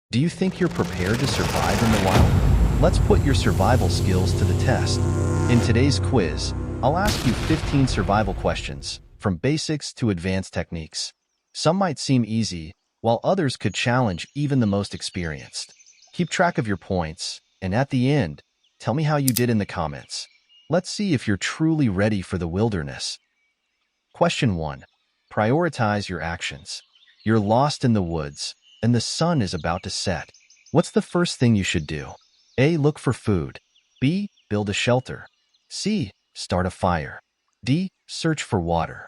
Do you think you're prepared to survive in the wild? Let's put your survival skills to the test. In today's quiz, I'll ask you 15 survival questions, from basics to advanced techniques. Some might seem easy, while others could challenge even the most experienced. Keep track of your points, and at the end, tell me how you did in the comments. Let's see if you're truly ready for the wilderness. Question 1. Prioritize your actions. You're lost in the woods, and the sun is about to set. What's the first thing you should do? A. Look for food. B. Build a shelter. C. Start a fire. D. Search for water.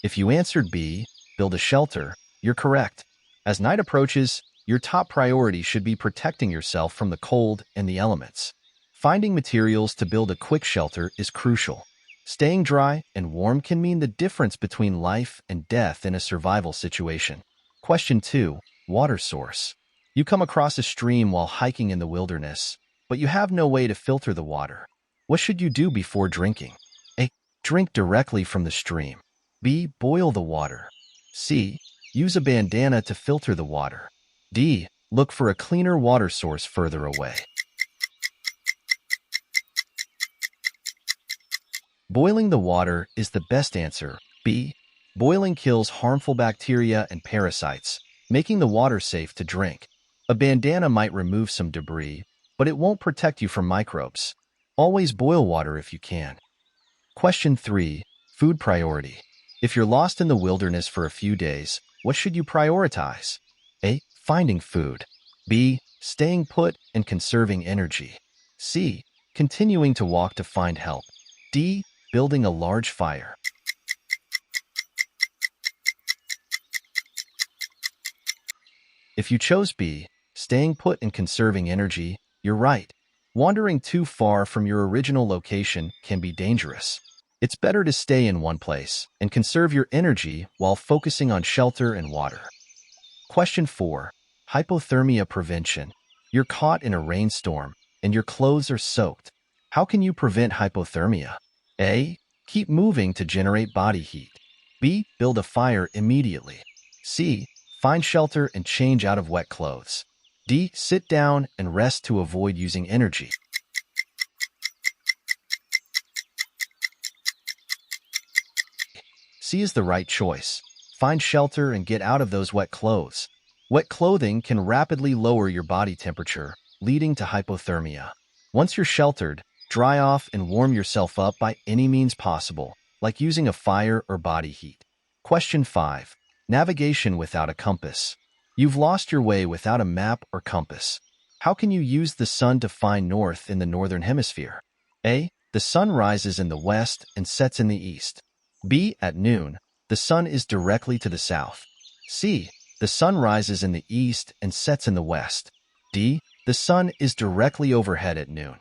If you answered B, build a shelter, you're correct. As night approaches, your top priority should be protecting yourself from the cold and the elements. Finding materials to build a quick shelter is crucial. Staying dry and warm can mean the difference between life and death in a survival situation. Question 2. Water source. You come across a stream while hiking in the wilderness, but you have no way to filter the water. What should you do before drinking? A. Drink directly from the stream. B. Boil the water. C. Use a bandana to filter the water. D. Look for a cleaner water source further away. Boiling the water is the best answer. B. Boiling kills harmful bacteria and parasites, making the water safe to drink. A bandana might remove some debris, but it won't protect you from microbes. Always boil water if you can. Question 3. Food priority. If you're lost in the wilderness for a few days, what should you prioritize? A. Finding food. B. Staying put and conserving energy. C. Continuing to walk to find help. D. Building a large fire. If you chose B, staying put and conserving energy, you're right. Wandering too far from your original location can be dangerous. It's better to stay in one place and conserve your energy while focusing on shelter and water. Question 4. Hypothermia prevention. You're caught in a rainstorm and your clothes are soaked. How can you prevent hypothermia? A. Keep moving to generate body heat. B. Build a fire immediately. C. Find shelter and change out of wet clothes. D. Sit down and rest to avoid using energy. C is the right choice. Find shelter and get out of those wet clothes. Wet clothing can rapidly lower your body temperature, leading to hypothermia. Once you're sheltered, dry off and warm yourself up by any means possible, like using a fire or body heat. Question 5. Navigation without a compass. You've lost your way without a map or compass. How can you use the sun to find north in the northern hemisphere? A. The sun rises in the west and sets in the east. B. At noon, the sun is directly to the south. C. The sun rises in the east and sets in the west. D. The sun is directly overhead at noon.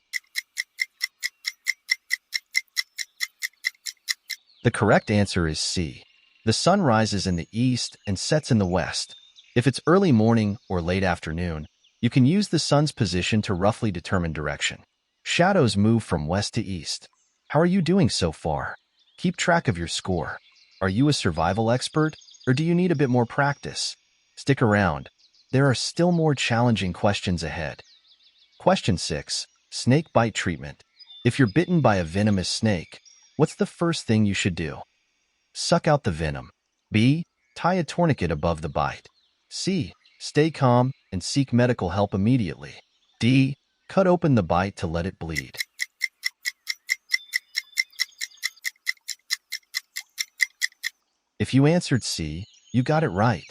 The correct answer is C. The sun rises in the east and sets in the west. If it's early morning or late afternoon, you can use the sun's position to roughly determine direction. Shadows move from west to east. How are you doing so far? Keep track of your score. Are you a survival expert, or do you need a bit more practice? Stick around. There are still more challenging questions ahead. Question 6. Snake bite treatment. If you're bitten by a venomous snake, what's the first thing you should do? Suck out the venom. B. Tie a tourniquet above the bite. C. Stay calm and seek medical help immediately. D. Cut open the bite to let it bleed. If you answered C, you got it right.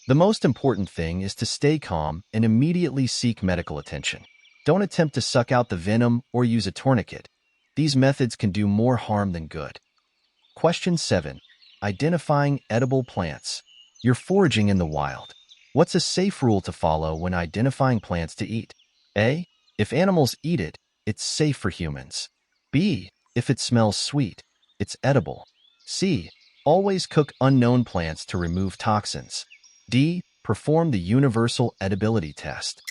The most important thing is to stay calm and immediately seek medical attention. Don't attempt to suck out the venom or use a tourniquet. These methods can do more harm than good. Question 7. Identifying edible plants. You're foraging in the wild. What's a safe rule to follow when identifying plants to eat? A. If animals eat it, it's safe for humans. B. If it smells sweet, it's edible. C. Always cook unknown plants to remove toxins. D. Perform the universal edibility test.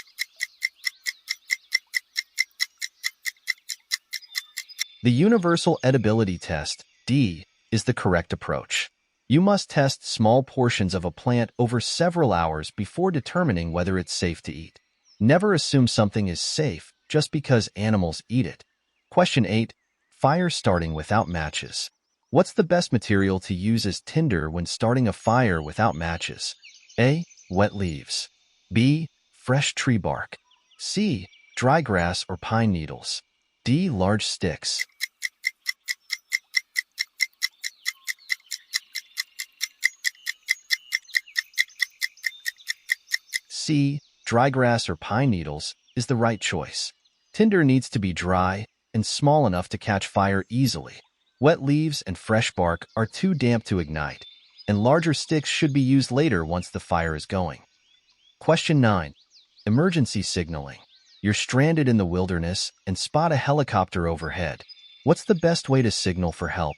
The universal edibility test, D, is the correct approach. You must test small portions of a plant over several hours before determining whether it's safe to eat. Never assume something is safe just because animals eat it. Question 8. Fire starting without matches. What's the best material to use as tinder when starting a fire without matches? A. Wet leaves. B. Fresh tree bark. C. Dry grass or pine needles. D. Large sticks. C. Dry grass or pine needles is the right choice. Tinder needs to be dry and small enough to catch fire easily. Wet leaves and fresh bark are too damp to ignite, and larger sticks should be used later once the fire is going. Question 9. Emergency signaling. You're stranded in the wilderness and spot a helicopter overhead. What's the best way to signal for help?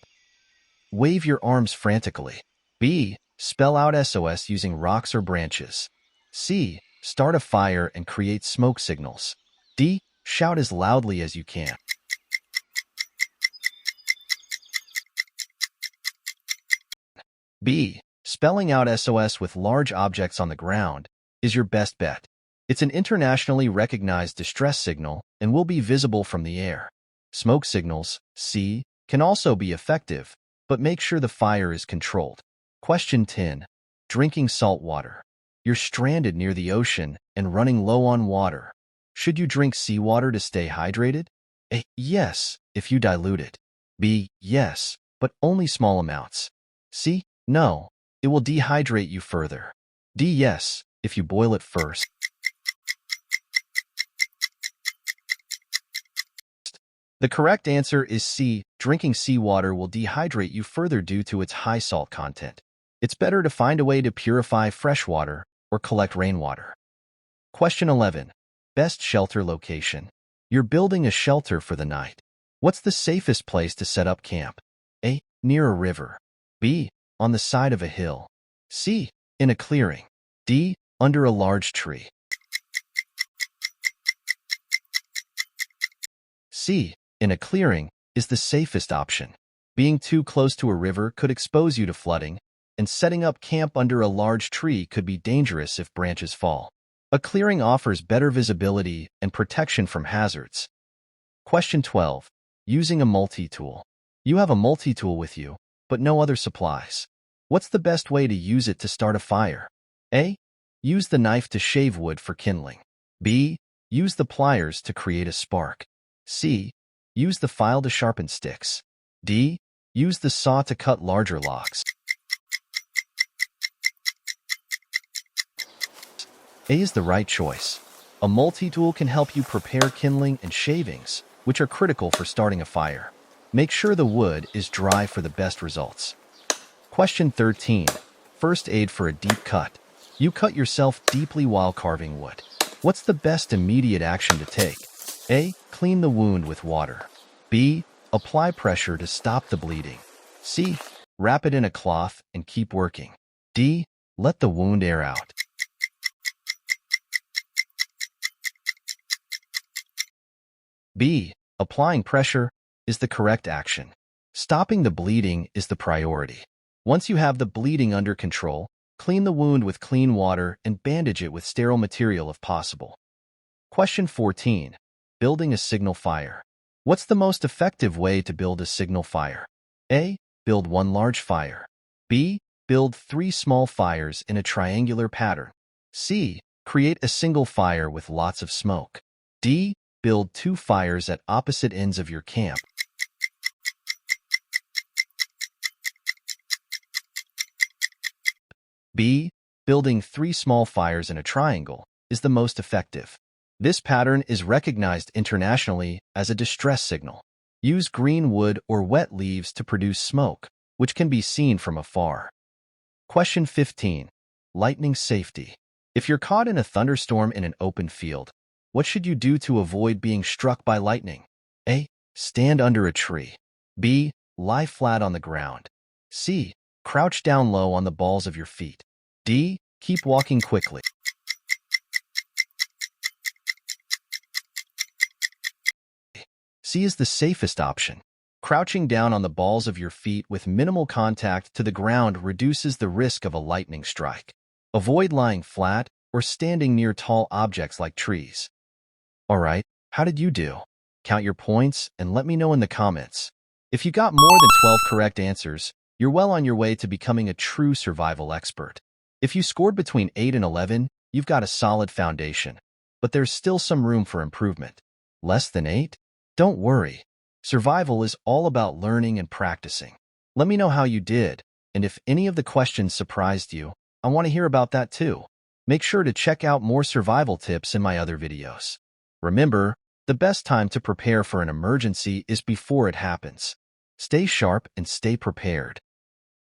Wave your arms frantically. B. Spell out SOS using rocks or branches. C. Start a fire and create smoke signals. D. Shout as loudly as you can. B. Spelling out SOS with large objects on the ground is your best bet. It's an internationally recognized distress signal and will be visible from the air. Smoke signals, C, can also be effective, but make sure the fire is controlled. Question 10. Drinking salt water. You're stranded near the ocean and running low on water. Should you drink seawater to stay hydrated? A. Yes, if you dilute it. B. Yes, but only small amounts. C. No, it will dehydrate you further. D. Yes, if you boil it first. The correct answer is C. Drinking seawater will dehydrate you further due to its high salt content. It's better to find a way to purify fresh water or collect rainwater. Question 11. Best shelter location. You're building a shelter for the night. What's the safest place to set up camp? A. Near a river. B. On the side of a hill. C. In a clearing. D. Under a large tree. C. In a clearing is the safest option. Being too close to a river could expose you to flooding, and setting up camp under a large tree could be dangerous if branches fall. A clearing offers better visibility and protection from hazards. Question 12. Using a multi-tool. You have a multi-tool with you, but no other supplies. What's the best way to use it to start a fire? A. Use the knife to shave wood for kindling. B. Use the pliers to create a spark. C. Use the file to sharpen sticks. D. Use the saw to cut larger logs. A is the right choice. A multi-tool can help you prepare kindling and shavings, which are critical for starting a fire. Make sure the wood is dry for the best results. Question 13. First aid for a deep cut. You cut yourself deeply while carving wood. What's the best immediate action to take? A. Clean the wound with water. B. Apply pressure to stop the bleeding. C. Wrap it in a cloth and keep working. D. Let the wound air out. B. Applying pressure is the correct action. Stopping the bleeding is the priority. Once you have the bleeding under control, clean the wound with clean water and bandage it with sterile material if possible. Question 14. Building a signal fire. What's the most effective way to build a signal fire? A. Build one large fire. B. Build 3 small fires in a triangular pattern. C. Create a single fire with lots of smoke. D. Build 2 fires at opposite ends of your camp. B. Building 3 small fires in a triangle is the most effective. This pattern is recognized internationally as a distress signal. Use green wood or wet leaves to produce smoke, which can be seen from afar. Question 15. Lightning safety. If you're caught in a thunderstorm in an open field, what should you do to avoid being struck by lightning? A. Stand under a tree. B. Lie flat on the ground. C. Crouch down low on the balls of your feet. D. Keep walking quickly. C is the safest option. Crouching down on the balls of your feet with minimal contact to the ground reduces the risk of a lightning strike. Avoid lying flat or standing near tall objects like trees. Alright, how did you do? Count your points and let me know in the comments. If you got more than 12 correct answers, you're well on your way to becoming a true survival expert. If you scored between 8 and 11, you've got a solid foundation. But there's still some room for improvement. Less than 8? Don't worry. Survival is all about learning and practicing. Let me know how you did, and if any of the questions surprised you, I want to hear about that too. Make sure to check out more survival tips in my other videos. Remember, the best time to prepare for an emergency is before it happens. Stay sharp and stay prepared.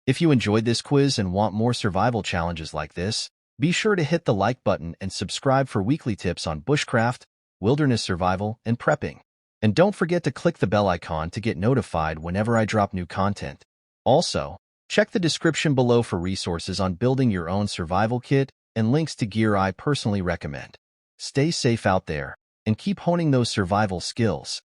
If you enjoyed this quiz and want more survival challenges like this, be sure to hit the like button and subscribe for weekly tips on bushcraft, wilderness survival, and prepping. And don't forget to click the bell icon to get notified whenever I drop new content. Also, check the description below for resources on building your own survival kit and links to gear I personally recommend. Stay safe out there and keep honing those survival skills.